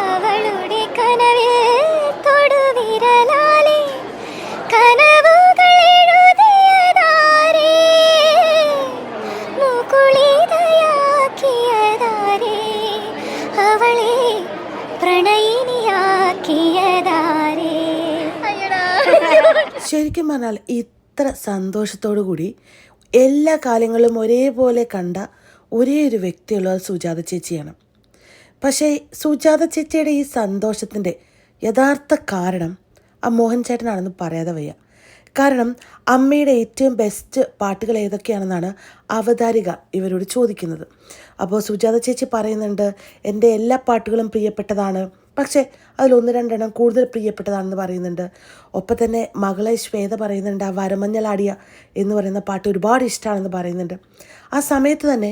അവളുടെ കനവിൽ തൊടുവിരലാലെ കനവുകൾ എഴുതിയതാരേ, മുകുളിതയാക്കിയതാരേ, അവളെ പ്രണയിനിയാക്കിയതാരേ. ശരിക്കും പറഞ്ഞാൽ ഇത്ര സന്തോഷത്തോടു കൂടി എല്ലാ കാലങ്ങളും ഒരേപോലെ കണ്ട ഒരേ ഒരു വ്യക്തിയുള്ളത് സുജാത ചേച്ചിയാണ്. പക്ഷേ സുജാത ചേച്ചിയുടെ ഈ സന്തോഷത്തിൻ്റെ യഥാർത്ഥ കാരണം ആ മോഹൻ ചേട്ടനാണെന്ന് പറയാതെ വയ്യ. കാരണം അമ്മയുടെ ഏറ്റവും ബെസ്റ്റ് പാട്ടുകൾ ഏതൊക്കെയാണെന്നാണ് അവതാരിക ഇവരോട് ചോദിക്കുന്നത്. അപ്പോൾ സുജാത ചേച്ചി പറയുന്നുണ്ട്, എൻ്റെ എല്ലാ പാട്ടുകളും പ്രിയപ്പെട്ടതാണ്, പക്ഷേ അതിലൊന്ന് രണ്ടെണ്ണം കൂടുതൽ പ്രിയപ്പെട്ടതാണെന്ന് പറയുന്നുണ്ട്. ഒപ്പം തന്നെ മകളെ ശ്വേത പറയുന്നുണ്ട്, ആ വരമഞ്ഞളാടിയ എന്ന് പറയുന്ന പാട്ട് ഒരുപാട് ഇഷ്ടമാണെന്ന് പറയുന്നുണ്ട്. ആ സമയത്ത് തന്നെ